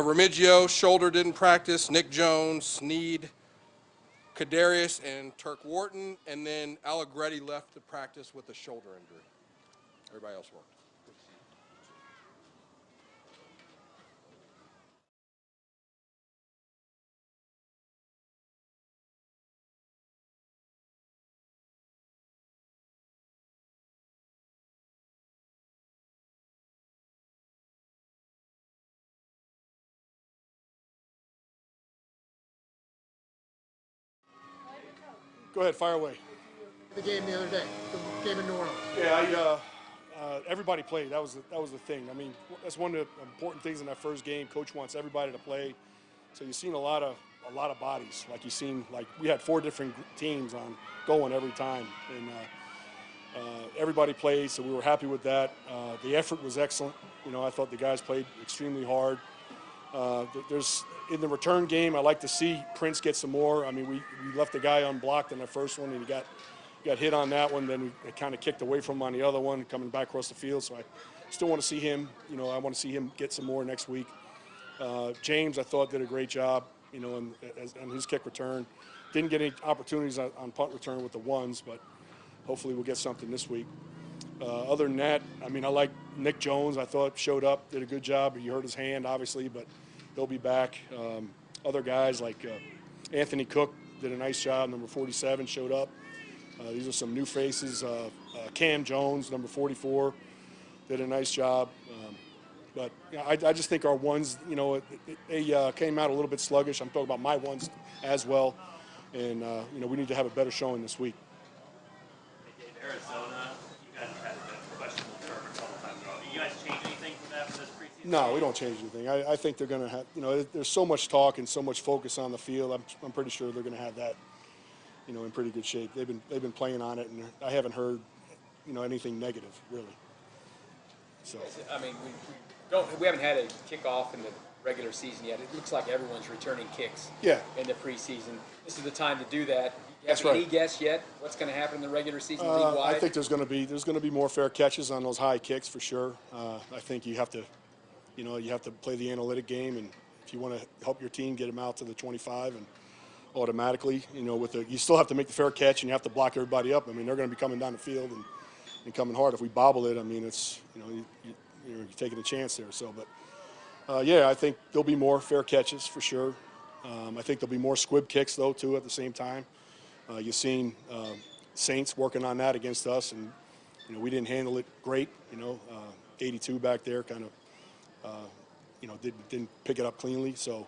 Remigio, shoulder didn't practice. Nick Jones, Sneed, Kadarius, and Turk Wharton. And then Allegretti left to practice with a shoulder injury. Everybody else worked. Go ahead, fire away. The game the other day, the game in New Orleans. Yeah, everybody played. That was the thing. I mean, that's one of the important things in that first game. Coach wants everybody to play. So you've seen a lot of bodies. Like you've seen, like we had 4 different teams on going every time, and everybody played. So we were happy with that. The effort was excellent. You know, I thought the guys played extremely hard. There's in the return game, I like to see Prince get some more. I mean, we left the guy unblocked in the first one, and he got hit on that one. Then we kind of kicked away from him on the other one, coming back across the field. So I still want to see him. You know, I want to see him get some more next week. James, I thought, did a great job. You know, on his kick return. Didn't get any opportunities on punt return with the ones, but hopefully we'll get something this week. Other than that, I mean, I like Nick Jones. I thought showed up, did a good job. He hurt his hand, obviously, but he'll be back. Other guys like Anthony Cook did a nice job. Number 47 showed up. These are some new faces. Cam Jones, number 44, did a nice job. But you know, I just think our ones, you know, they came out a little bit sluggish. I'm talking about my ones as well. And, you know, we need to have a better showing this week. Arizona, you guys have had a questionable term a couple times in a row. You guys change anything for that for this preseason? No, we don't change anything. I think they're going to have, you know, there's so much talk and so much focus on the field. I'm pretty sure they're going to have that, you know, in pretty good shape. They've been playing on it, and I haven't heard, you know, anything negative really. So I mean, we haven't had a kickoff in the regular season yet. It looks like everyone's returning kicks. Yeah. In the preseason, this is the time to do that. That's Any right. guess yet what's going to happen in the regular season league-wide? I think there's going to be more fair catches on those high kicks for sure. I think you have to, you know, you have to play the analytic game, and if you want to help your team get them out to the 25 and automatically, you know, you still have to make the fair catch and you have to block everybody up. I mean, they're going to be coming down the field and coming hard. If we bobble it, I mean, it's, you know, you're taking a chance there. So, but yeah, I think there'll be more fair catches for sure. I think there'll be more squib kicks though too at the same time. You've seen Saints working on that against us, and you know we didn't handle it great. You know, 82 back there kind of you know didn't pick it up cleanly. So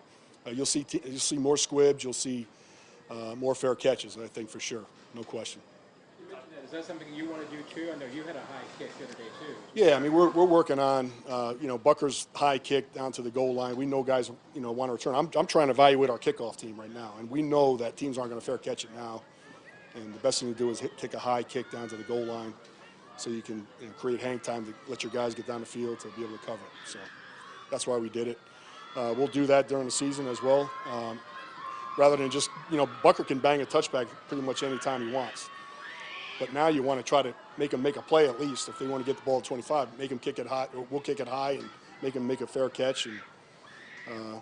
you'll see more squibs. You'll see more fair catches. I think for sure, no question. Is that something you want to do too? I know you had a high kick the other day too. Yeah, I mean we're working on you know Bucker's high kick down to the goal line. We know guys you know want to return. I'm trying to evaluate our kickoff team right now, and we know that teams aren't going to fair catch it now. And the best thing to do is kick a high kick down to the goal line, so you can create hang time to let your guys get down the field to be able to cover it. So that's why we did it. We'll do that during the season as well, rather than just you know Bucker can bang a touchback pretty much any time he wants. But now you want to try to make them make a play at least. If they want to get the ball at 25, make them kick it high, or we'll kick it high and make them make a fair catch. And,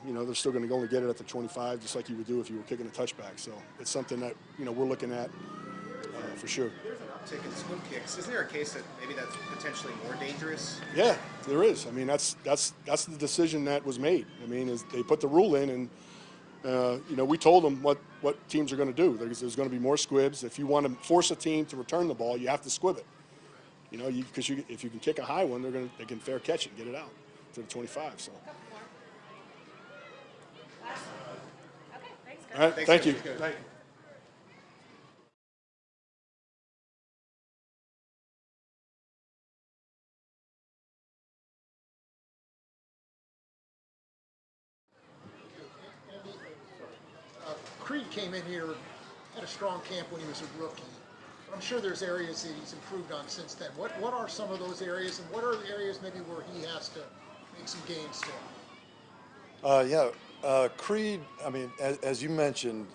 you know, they're still going to only get it at the 25, just like you would do if you were kicking a touchback. So it's something that, you know, we're looking at for sure. There's an uptick in squib kicks. Isn't there a case that maybe that's potentially more dangerous? Yeah, there is. I mean, that's the decision that was made. I mean, is they put the rule in and, you know, we told them what teams are going to do. There's going to be more squibs. If you want to force a team to return the ball, you have to squib it. You know, because if you can kick a high one, they can fair catch it and get it out to the 25. So. Okay, thanks, guys. All right, thank you. Thank you. Creed came in here, had a strong camp when he was a rookie. I'm sure there's areas that he's improved on since then. What are some of those areas, and what are the areas maybe where he has to make some gains still? Creed, I mean, as you mentioned,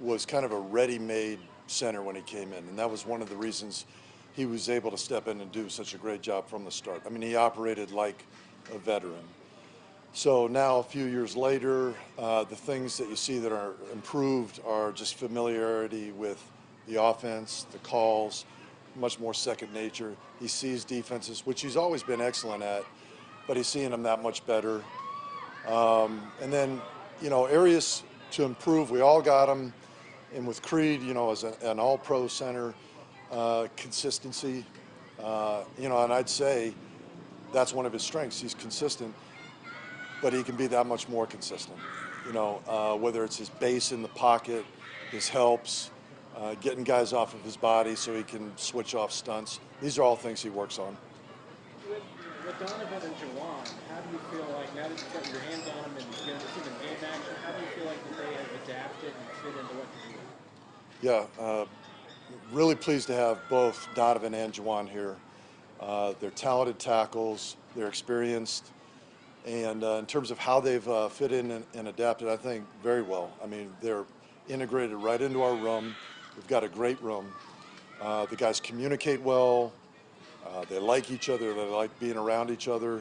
was kind of a ready-made center when he came in, and that was one of the reasons he was able to step in and do such a great job from the start. I mean, he operated like a veteran. So now, a few years later, the things that you see that are improved are just familiarity with the offense, the calls, much more second nature. He sees defenses, which he's always been excellent at, but he's seeing them that much better. And then, areas to improve, we all got them. And with Creed, as an all-pro center, consistency, and I'd say that's one of his strengths. He's consistent, but he can be that much more consistent. Whether it's his base in the pocket, his helps, getting guys off of his body so he can switch off stunts. These are all things he works on. With Donovan and Juwan, how do you feel like, now that you've got your hands on them and you're going to see them in game action, how do you feel like that they have adapted and fit into what you do? Yeah, really pleased to have both Donovan and Juwan here. They're talented tackles, they're experienced, and in terms of how they've fit in and adapted, I think very well. I mean, they're integrated right into our room. We've got a great room. The guys communicate well. They like each other. They like being around each other.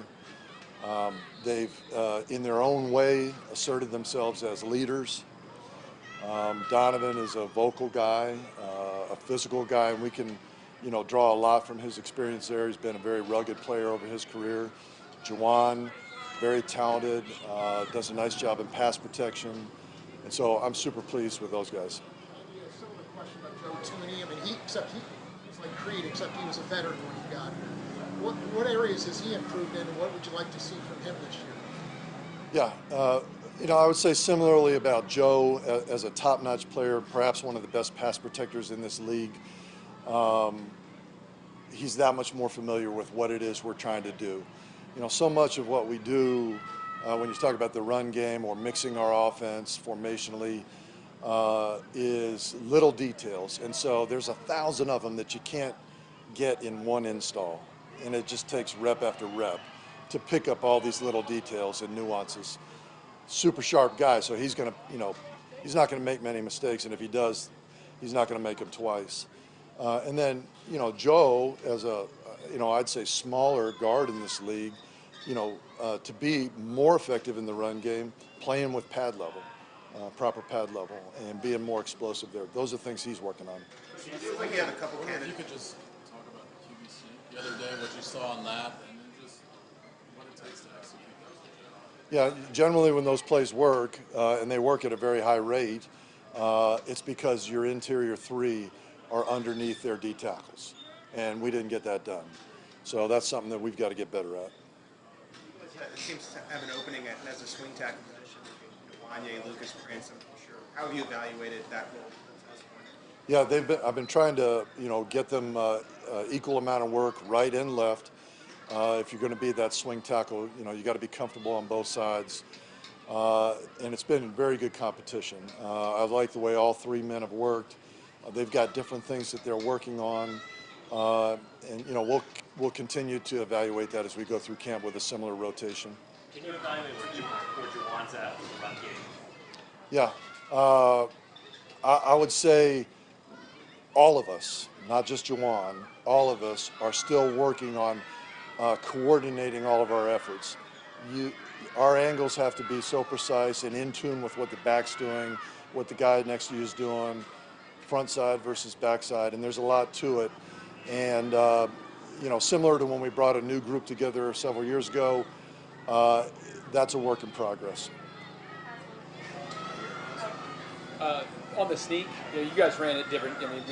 They've, in their own way, asserted themselves as leaders. Donovan is a vocal guy, a physical guy, and we can, draw a lot from his experience there. He's been a very rugged player over his career. Juwan, very talented, does a nice job in pass protection. And so I'm super pleased with those guys. Yeah, similar question about Joe Tooney. I mean, he's like Creed, except he was a veteran when he got here. What areas has he improved in, and what would you like to see from him this year? Yeah, I would say similarly about Joe as a top-notch player, perhaps one of the best pass protectors in this league. He's that much more familiar with what it is we're trying to do. So much of what we do when you talk about the run game or mixing our offense formationally is little details. And so there's 1,000 of them that you can't get in one install. And it just takes rep after rep to pick up all these little details and nuances. Super sharp guy, so he's going to, he's not going to make many mistakes. And if he does, he's not going to make them twice. And then, Joe, as a, I'd say smaller guard in this league, to be more effective in the run game, playing with pad level, proper pad level, and being more explosive there. Those are things he's working on. It feels like you have a couple If candidates. you could just talk about the QBC the other day, what you saw on that, and then just what it takes to execute those. Yeah, generally when those plays work, and they work at a very high rate, it's because your interior three are underneath their D tackles, and we didn't get that done. So that's something that we've got to get better at. It seems to have an opening as a swing tackle position. Wanye, Lucas Prince, I'm sure. How have you evaluated that role at this point? Yeah, I've been trying to, get them equal amount of work, right and left. If you're going to be that swing tackle, you got to be comfortable on both sides. And it's been very good competition. I like the way all three men have worked. They've got different things that they're working on. And we'll continue to evaluate that as we go through camp with a similar rotation. Can you evaluate where Juwan's at with the run game? Yeah, I would say all of us, not just Juwan, all of us are still working on coordinating all of our efforts. Our angles have to be so precise and in tune with what the back's doing, what the guy next to you is doing, front side versus back side, and there's a lot to it. And, similar to when we brought a new group together several years ago, that's a work in progress. On the sneak, you guys ran it different. I mean,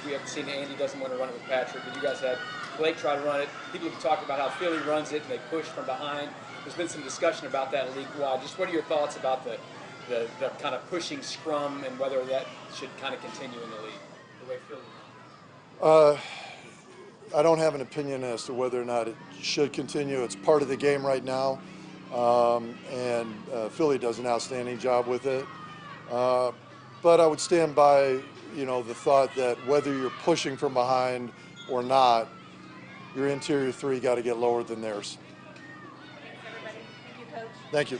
we haven't seen Andy doesn't want to run it with Patrick, but you guys had Blake try to run it. People have talked about how Philly runs it and they push from behind. There's been some discussion about that league-wide. Just what are your thoughts about the kind of pushing scrum and whether that should kind of continue in the league, the way Philly runs? I don't have an opinion as to whether or not it should continue. It's part of the game right now, and Philly does an outstanding job with it. But I would stand by, the thought that whether you're pushing from behind or not, your interior three got to get lower than theirs. Thanks, everybody. Thank you, Coach. Thank you.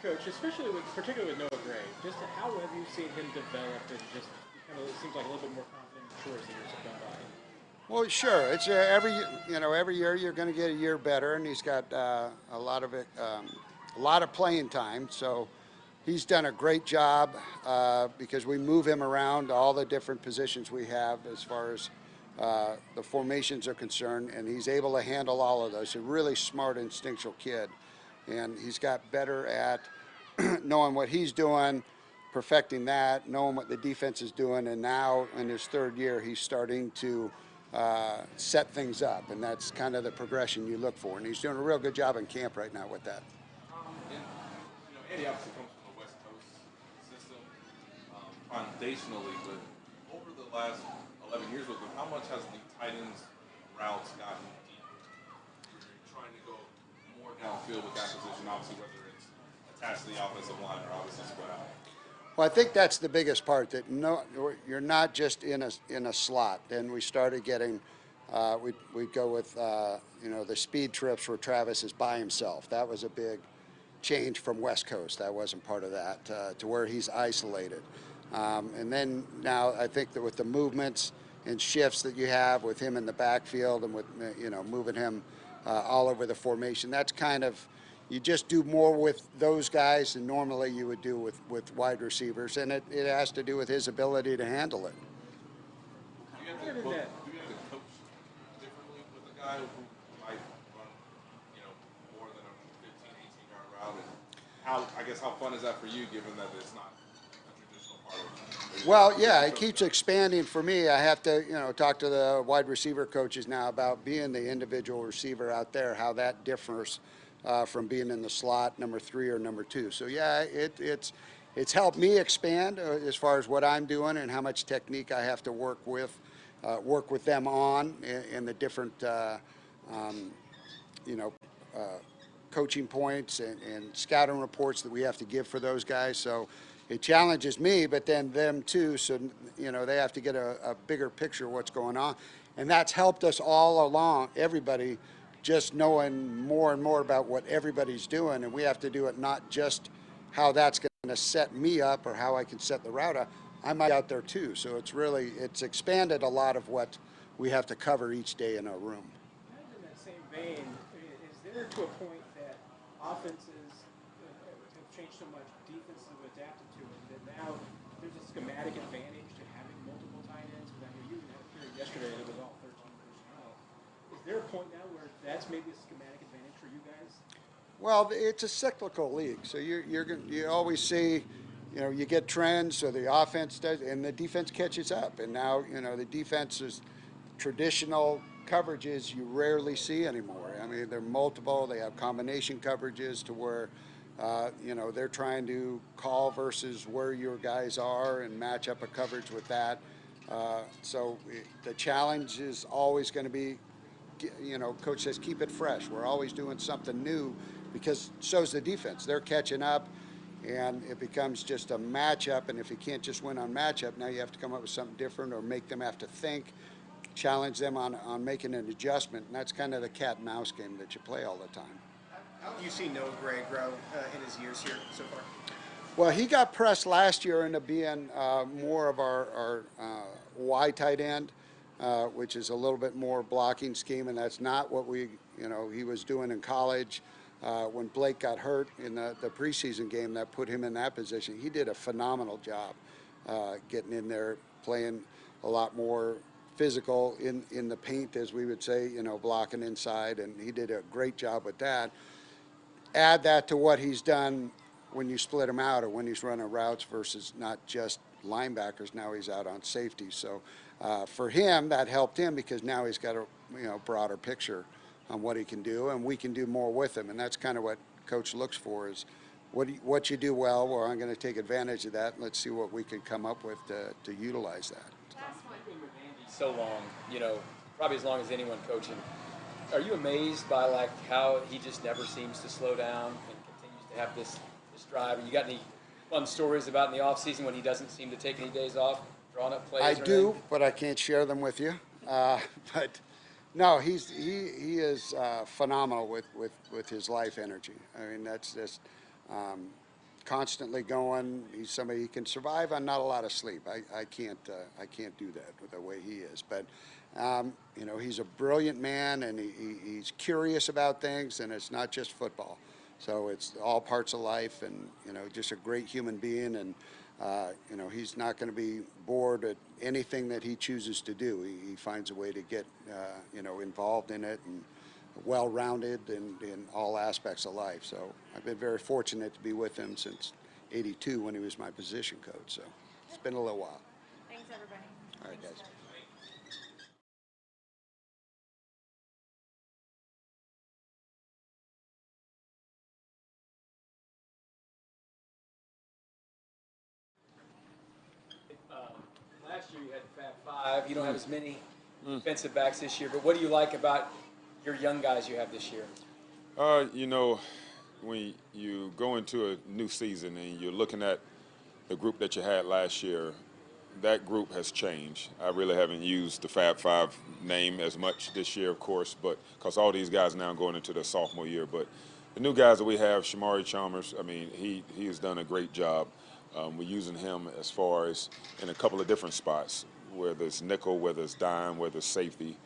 Coach, especially particularly with Noah Gray, just how have you seen him develop and just kind of it seems like a little bit more confident and mature as the years have gone by? Well, sure. It's every year you're going to get a year better, and he's got a lot of it, a lot of playing time. So he's done a great job because we move him around all the different positions we have as far as the formations are concerned, and he's able to handle all of those. A really smart, instinctual kid, and he's got better at knowing what he's doing, perfecting that, knowing what the defense is doing, and now in his third year, he's starting to set things up, and that's kind of the progression you look for. And he's doing a real good job in camp right now with that. Andy obviously comes from the West Coast system foundationally, but over the last 11 years with him, how much has the tight ends routes gotten deeper? You're trying to go more downfield with that position, obviously, whether it's attached to the offensive line or obviously spread out. Well, I think that's the biggest part. That you're not just in a slot. Then we started getting, we'd go with the speed trips where Travis is by himself. That was a big change from West Coast. That wasn't part of that to where he's isolated. And then now I think that with the movements and shifts that you have with him in the backfield and with moving him all over the formation, that's kind of. You just do more with those guys than normally you would do with wide receivers, and it has to do with his ability to handle it. Do you have to coach differently with a guy who might run, more than a 15, 18-yard route? And how fun is that for you, given that it's not a traditional part of it? Well, yeah, it keeps expanding for me. I have to, talk to the wide receiver coaches now about being the individual receiver out there, how that differs from being in the slot number 3 or number 2. So yeah, it's helped me expand as far as what I'm doing and how much technique I have to work with them on in the different coaching points and scouting reports that we have to give for those guys. So it challenges me, but then them too. So they have to get a bigger picture of what's going on, and that's helped us all along. Everybody. Just knowing more and more about what everybody's doing, and we have to do it not just how that's going to set me up or how I can set the route up. I'm out there too, so it's expanded a lot of what we have to cover each day in our room. In that same vein, is there to a point that offenses have changed so much, defenses have adapted to it, that now there's a schematic advantage to having multiple tight ends? Because I know you had a period yesterday that it was all 13 personnel. Is there a point now where that's maybe a schematic advantage for you guys? Well, it's a cyclical league, so you always see, you get trends, so the offense does, and the defense catches up. And now, the defense's traditional coverages you rarely see anymore. I mean, they're multiple. They have combination coverages to where, they're trying to call versus where your guys are and match up a coverage with that. So the challenge is always going to be. Coach says keep it fresh. We're always doing something new because so's the defense. They're catching up, and it becomes just a matchup. And if you can't just win on matchup, now you have to come up with something different or make them have to think, challenge them on making an adjustment. And that's kind of the cat and mouse game that you play all the time. How have you seen Noah Gray grow in his years here so far? Well, he got pressed last year into being more of our Y tight end. Which is a little bit more blocking scheme, and that's not what he was doing in college. When Blake got hurt in the preseason game that put him in that position, he did a phenomenal job getting in there, playing a lot more physical in the paint, as we would say, blocking inside, and he did a great job with that. Add that to what he's done when you split him out or when he's running routes versus not just linebackers. Now he's out on safety. So for him, that helped him because now he's got a broader picture on what he can do, and we can do more with him. And that's kind of what Coach looks for is what you do well. Well, I'm going to take advantage of that. And let's see what we can come up with to utilize that. Last one. Been with Andy so long, probably as long as anyone coaching. Are you amazed by how he just never seems to slow down and continues to have this drive? And you got any fun stories about in the off season when he doesn't seem to take any days off, drawing up plays? I do, but I can't share them with you. But no, he is phenomenal with his life energy. I mean, that's just constantly going. He's somebody who can survive on not a lot of sleep. I can't do that with the way he is. But you know, he's a brilliant man, and he's curious about things, and it's not just football. So it's all parts of life, and you know, just a great human being. And you know, he's not going to be bored at anything that he chooses to do. He finds a way to get you know, involved in it, and well-rounded in all aspects of life. So I've been very fortunate to be with him since '82 when he was my position coach. So it's been a little while. Thanks, everybody. All right, guys. Last year you had the Fab Five. You don't have as many defensive backs this year, but what do you like about your young guys you have this year? You know, when you go into a new season and you're looking at the group that you had last year, that group has changed. I really haven't used the Fab Five name as much this year, of course, but because all these guys now going into their sophomore year. But the new guys that we have, Shamari Chalmers, I mean, he has done a great job. We're using him as far as in a couple of different spots, whether it's nickel, whether it's dime, whether it's safety.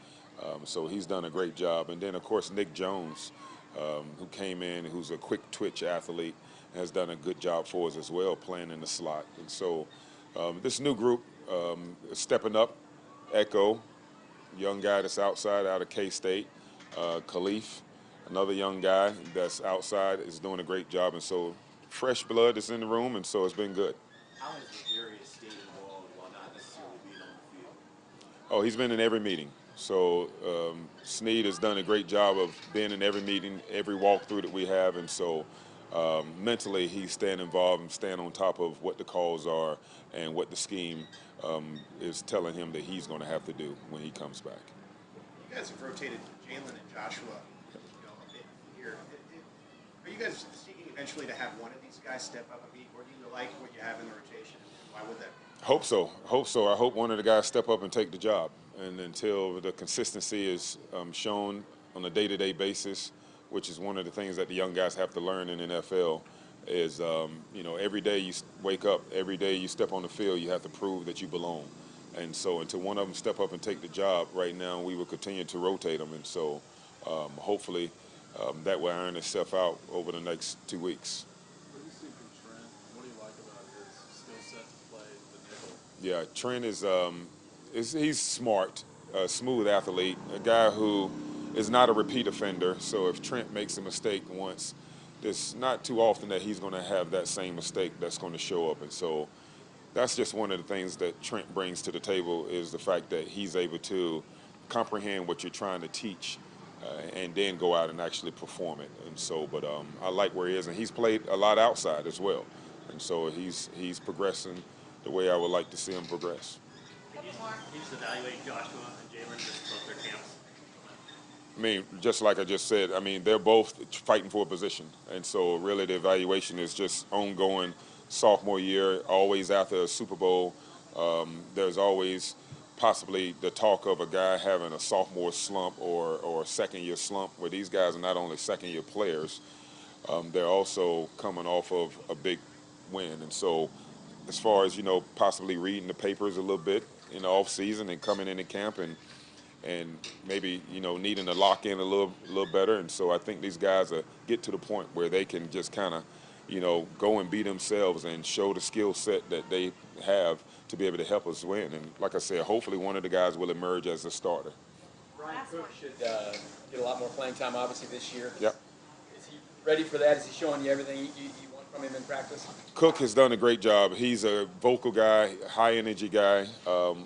So he's done a great job. And then, of course, Nick Jones, who came in, who's a quick twitch athlete, has done a good job for us as well, playing in the slot. And so this new group is stepping up. Echo, young guy that's outside out of K-State. Khalif, another young guy that's outside, is doing a great job. And so fresh blood is in the room, and so it's been good. How has Darius stayed involved while not necessarily being on the field? Oh, he's been in every meeting. So Snead has done a great job of being in every meeting, every walkthrough that we have, and so mentally he's staying involved and staying on top of what the calls are and what the scheme is telling him that he's going to have to do when he comes back. You guys have rotated Jalen and Joshua, you know, a bit here. Are you guys seeking eventually to have one of these guys step up a week, or do you like what you have in the rotation, and why would that be? Hope so. Hope so. I hope one of the guys step up and take the job. And until the consistency is shown on a day-to-day basis, which is one of the things that the young guys have to learn in the NFL, is you know, every day you wake up, every day you step on the field, you have to prove that you belong. And so until one of them step up and take the job, right now we will continue to rotate them. And so hopefully that will iron itself out over the next 2 weeks. What do you see from Trent? What do you like about his skill set to play the nickel? Yeah, Trent he's smart, a smooth athlete, a guy who is not a repeat offender. So if Trent makes a mistake once, there's not too often that he's going to have that same mistake that's going to show up. And so that's just one of the things that Trent brings to the table, is the fact that he's able to comprehend what you're trying to teach and then go out and actually perform it. And so, but I like where he is, and he's played a lot outside as well. And so he's progressing the way I would like to see him progress. Can you just evaluate Joshua and Jalen just both their camps? I mean, just like I just said, I mean, they're both fighting for a position. And so really the evaluation is just ongoing. Sophomore year, always after a Super Bowl, there's always possibly the talk of a guy having a sophomore slump or a second-year slump, where these guys are not only second-year players, they're also coming off of a big win. And so as far as, you know, possibly reading the papers a little bit in the off season and coming into camp and maybe, you know, needing to lock in a little better. And so I think these guys get to the point where they can just kind of, you know, go and be themselves and show the skill set that they have to be able to help us win. And like I said, hopefully one of the guys will emerge as a starter. Brian Cook should get a lot more playing time, obviously, this year. Yep. Is he ready for that? Is he showing you everything you want from him in practice? Cook has done a great job. He's a vocal guy, high-energy guy.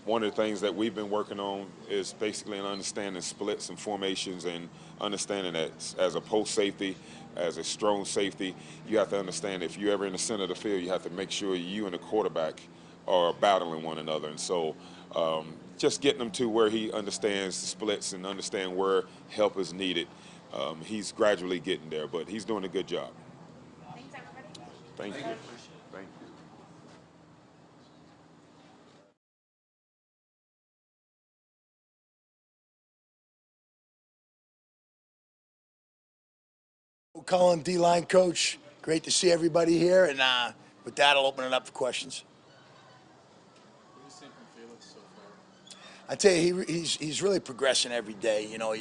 One of the things that we've been working on is basically understanding splits and formations, and understanding that as a post safety, as a strong safety, you have to understand if you're ever in the center of the field, you have to make sure you and the quarterback are battling one another. And so just getting him to where he understands the splits and understand where help is needed. He's gradually getting there, but he's doing a good job. Thanks, everybody. Thank you. Thank you. Cullen, D-line coach. Great to see everybody here, and with that, I'll open it up for questions. What have you seen from Felix so far? I tell you, he's really progressing every day. You know,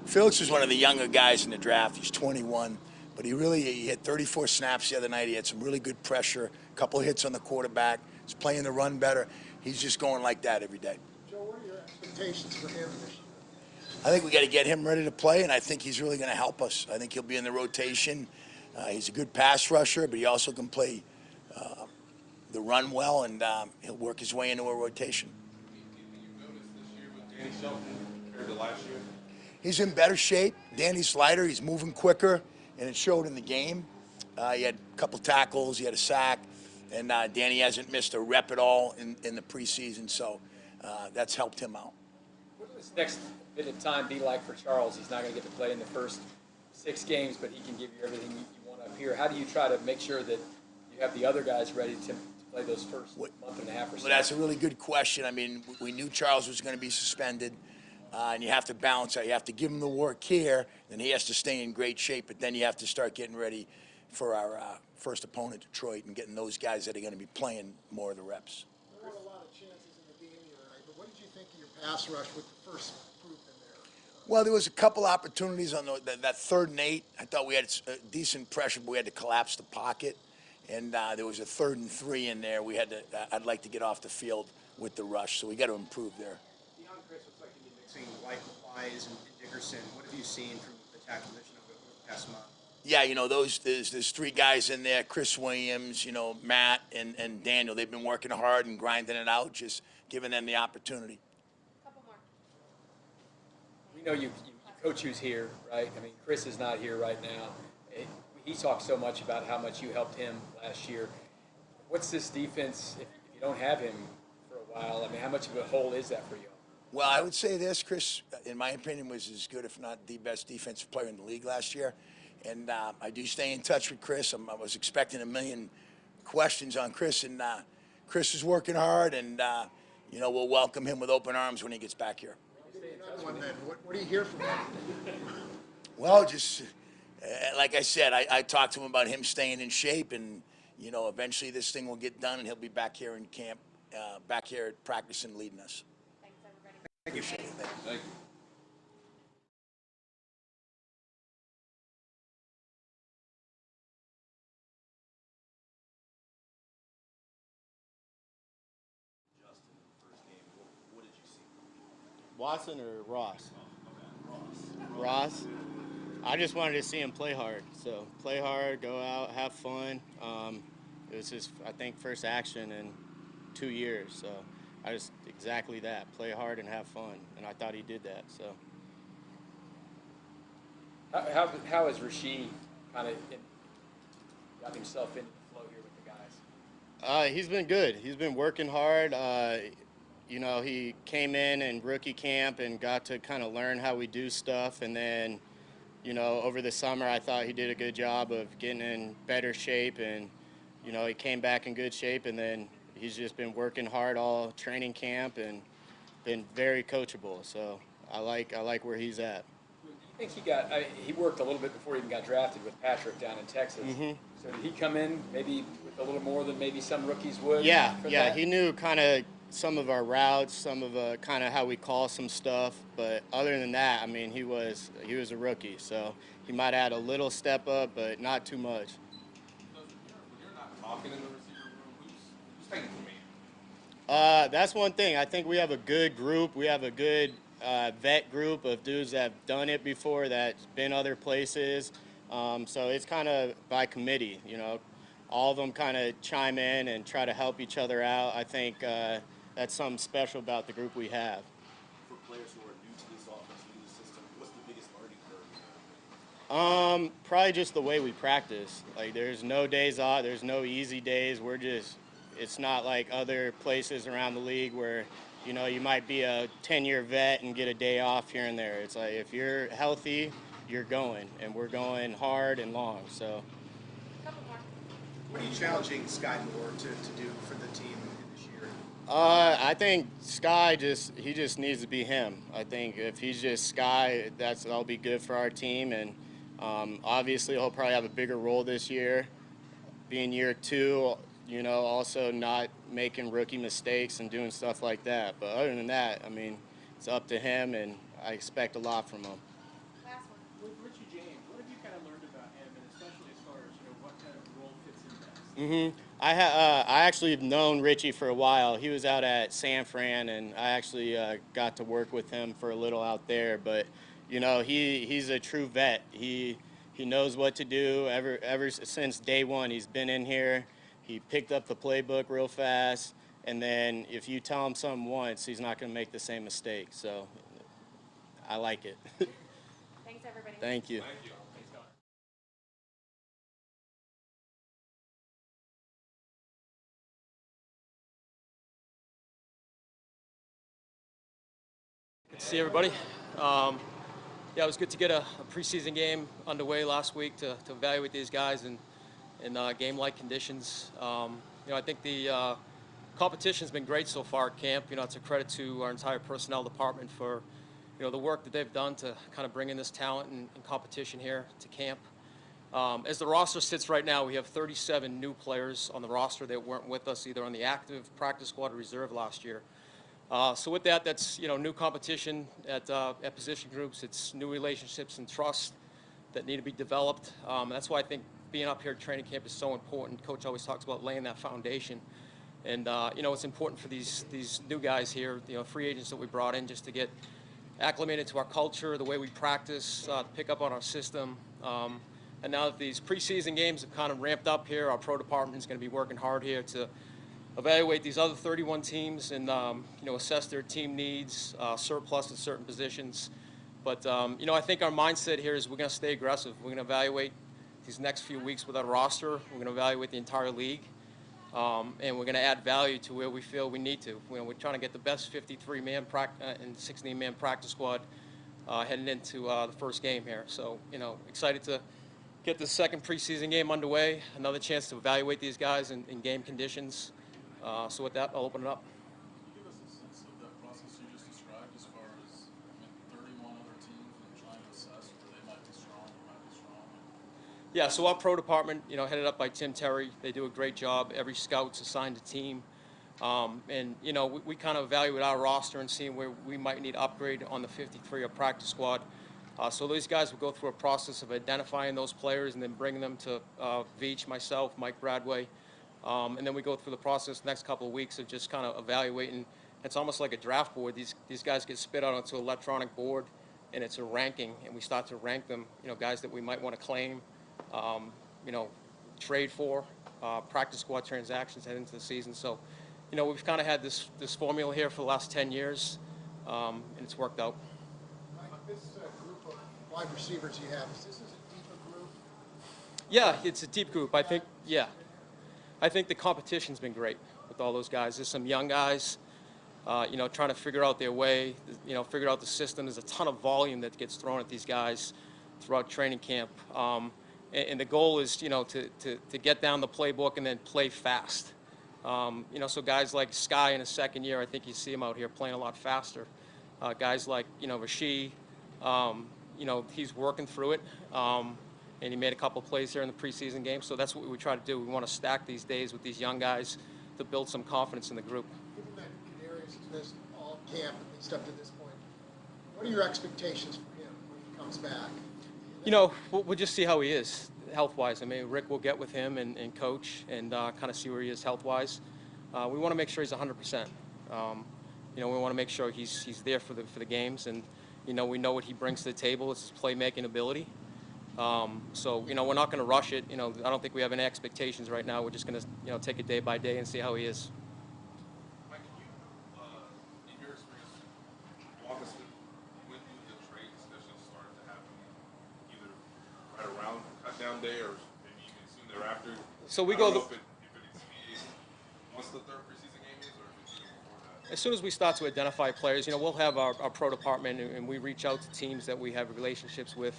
Felix is one of the younger guys in the draft. He's 21, but he had 34 snaps the other night. He had some really good pressure, a couple of hits on the quarterback. He's playing the run better. He's just going like that every day. Joe, what are your expectations for him this year? I think we got to get him ready to play, and I think he's really going to help us. I think he'll be in the rotation. He's a good pass rusher, but he also can play the run well, and he'll work his way into a rotation. Danny Shelton compared to last year? He's in better shape. Danny's lighter. He's moving quicker, and it showed in the game. He had a couple tackles. He had a sack, and Danny hasn't missed a rep at all in the preseason, so that's helped him out. What will this next bit of time be like for Charles? He's not going to get to play in the first 6 games, but he can give you everything you want up here. How do you try to make sure that you have the other guys ready to play those first month and a half or so? Well, that's a really good question. I mean, we knew Charles was going to be suspended, and you have to balance that. You have to give him the work here, and he has to stay in great shape, but then you have to start getting ready for our first opponent, Detroit, and getting those guys that are going to be playing more of the reps. There were a lot of chances in the game the other night, but what did you think of your pass rush with the first group in there? Well, there was a couple opportunities on that 3rd and 8. I thought we had decent pressure, but we had to collapse the pocket. And there was a 3rd and 3 in there. I'd like to get off the field with the rush, so we got to improve there. Beyond Chris, looks like you'll be mixing White, Wise, and Dickerson. What have you seen from the tackle position over the past month? Yeah, you know, there's 3 guys in there, Chris Williams, you know, Matt, and Daniel. They've been working hard and grinding it out, just giving them the opportunity. Couple more. We know you coach who's here, right? I mean, Chris is not here right now. He talks so much about how much you helped him last year. What's this defense if you don't have him for a while? I mean, how much of a hole is that for you? Well, I would say this, Chris, in my opinion, was as good, if not the best defensive player in the league last year. And I do stay in touch with Chris. I was expecting a million questions on Chris, and Chris is working hard, and, you know, we'll welcome him with open arms when he gets back here. What do you hear from him? Well, just like I said, I talked to him about him staying in shape, and, you know, eventually this thing will get done, and he'll be back here in camp, back here at practice and leading us. Thanks, everybody. Appreciate it. Thank you. Watson or Ross? Ross. I just wanted to see him play hard. So play hard, go out, have fun. It was his, I think, first action in 2 years. So I just exactly that: play hard and have fun. And I thought he did that. So. How has Rasheed kind of got himself into the flow here with the guys? He's been good. He's been working hard. You know, he came in rookie camp and got to kind of learn how we do stuff. And then, you know, over the summer, I thought he did a good job of getting in better shape. And, you know, he came back in good shape. And then he's just been working hard all training camp and been very coachable. So I like where he's at. I think he worked a little bit before he even got drafted with Patrick down in Texas. Mm-hmm. So did he come in maybe with a little more than maybe some rookies would? Yeah. That? He knew kind of some of our routes, some of kind of how we call some stuff. But other than that, I mean, he was a rookie. So he might add a little step up, but not too much. When you're not talking in the receiver room, who's taking command? That's one thing. I think we have a good group. We have a good vet group of dudes that have done it before, that's been other places. So it's kind of by committee, you know. All of them kind of chime in and try to help each other out. I think that's something special about the group we have. For players who are new to this offense, new to the system, what's the biggest learning curve? Probably just the way we practice. Like, there's no days off. There's no easy days. It's not like other places around the league where, you know, you might be a 10-year vet and get a day off here and there. It's like if you're healthy, you're going, and we're going hard and long. So. What are you challenging Sky Moore to do for the team this year? I think Sky he just needs to be him. I think if he's just Sky, that'll be good for our team. And obviously he'll probably have a bigger role this year. being year 2, you know, also not making rookie mistakes and doing stuff like that. But other than that, I mean, it's up to him, and I expect a lot from him. Last one. With Richie James, what have you kind of learned about him, and especially as far as, you know, what kind of role fits him best? I actually have known Richie for a while. He was out at San Fran, and I actually got to work with him for a little out there. But you know, he's a true vet. He knows what to do. Ever since day one, he's been in here. He picked up the playbook real fast, and then if you tell him something once, he's not going to make the same mistake. So I like it. Thanks, everybody. Thank you. Thank you. Good to see everybody. Yeah, it was good to get a preseason game underway last week to evaluate these guys in game-like conditions. You know, I think the competition's been great so far at camp. You know, it's a credit to our entire personnel department for, you know, the work that they've done to kind of bring in this talent and competition here to camp. As the roster sits right now, we have 37 new players on the roster that weren't with us either on the active practice squad or reserve last year. So with that, that's, you know, new competition at position groups. It's new relationships and trust that need to be developed. That's why I think being up here at training camp is so important. Coach always talks about laying that foundation. And, you know, it's important for these new guys here, you know, free agents that we brought in just to get acclimated to our culture, the way we practice, pick up on our system. And now that these preseason games have kind of ramped up here, our pro department is going to be working hard here to evaluate these other 31 teams and you know, assess their team needs, surplus at certain positions. But you know, I think our mindset here is we're going to stay aggressive. We're going to evaluate these next few weeks with our roster. We're going to evaluate the entire league, and we're going to add value to where we feel we need to. You know, we're trying to get the best 53-man and 16-man practice squad heading into the first game here. So you know, excited to get the second preseason game underway. Another chance to evaluate these guys in game conditions. So with that, I'll open it up. Can you give us a sense of that process you just described as far as, I mean, 31 other teams and trying to assess where they might be strong or might be strong? Yeah, so our pro department, you know, headed up by Tim Terry, they do a great job. Every scout's assigned a team. And, you know, we kind of evaluate our roster and seeing where we might need upgrade on the 53 or practice squad. So these guys will go through a process of identifying those players and then bringing them to Veach, myself, Mike Bradway. And then we go through the process the next couple of weeks of just kind of evaluating. It's almost like a draft board. These guys get spit out onto an electronic board, and it's a ranking, and we start to rank them, you know, guys that we might want to claim, you know, trade for, practice squad transactions heading into the season. So, you know, we've kind of had this formula here for the last 10 years, and it's worked out. Mike, this group of wide receivers you have, is this a deeper group? Yeah, it's a deep group. I think, yeah. I think the competition's been great with all those guys. There's some young guys, you know, trying to figure out their way, you know, figure out the system. There's a ton of volume that gets thrown at these guys throughout training camp. And the goal is, you know, to get down the playbook and then play fast. You know, so guys like Sky in his second year, I think you see him out here playing a lot faster. Guys like, you know, Rasheed, you know, he's working through it. And he made a couple plays here in the preseason game. So that's what we try to do. We want to stack these days with these young guys to build some confidence in the group. Given that Kadarius has missed all camp, at least up to this point, what are your expectations for him when he comes back? You know, we'll just see how he is health-wise. I mean, Rick will get with him and coach and kind of see where he is health-wise. We want to make sure he's 100%. You know, we want to make sure he's there for the games. And, you know, we know what he brings to the table. It's his playmaking ability. So, you know, we're not going to rush it. You know, I don't think we have any expectations right now. We're just going to, you know, take it day by day and see how he is. Mike, can you, in your experience, walk us through when do the trade discussions start to happen? Either right around cut down day or maybe even soon thereafter? So we I go don't know if it's once the third preseason game is or if it's even before that. As soon as we start to identify players, you know, we'll have our pro department and we reach out to teams that we have relationships with.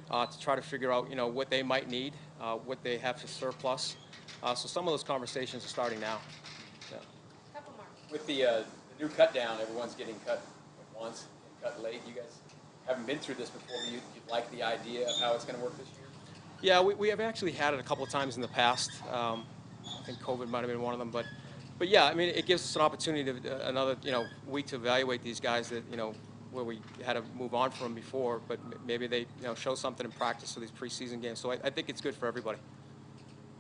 To try to figure out, you know, what they might need, what they have for surplus. So some of those conversations are starting now. Yeah. Couple more. With the new cut down, everyone's getting cut at once and cut late. You guys haven't been through this before. You like the idea of how it's going to work this year? Yeah, we have actually had it a couple of times in the past. I think COVID might have been one of them, but yeah, I mean, it gives us an opportunity to another week to evaluate these guys that where we had to move on from them before, but maybe they show something in practice for these preseason games. So I think it's good for everybody.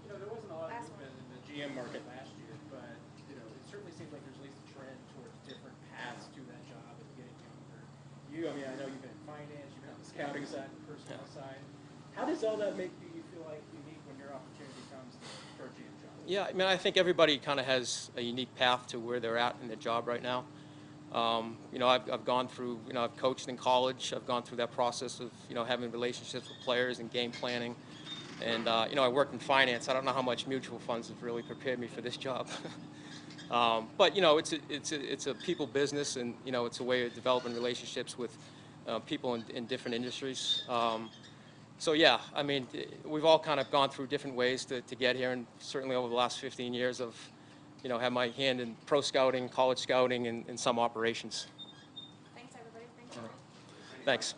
There wasn't a lot of movement in the GM market last year, but it certainly seems like there's at least a trend towards different paths to that job and getting younger. I mean, I know you've been in finance, you've been on the scouting side, the personnel side. How does all that make you feel like unique when your opportunity comes for a GM job? Yeah, I mean, I think everybody kind of has a unique path to where they're at in their job right now. I've gone through, I've coached in college. I've gone through that process of, having relationships with players and game planning. And, I worked in finance. I don't know how much mutual funds have really prepared me for this job. But, it's a people business, and, it's a way of developing relationships with people in different industries. So, yeah, I mean, we've all kind of gone through different ways to get here, and certainly over the last 15 years of, have my hand in pro scouting, college scouting, and some operations. Thanks, everybody. Thanks. Thanks.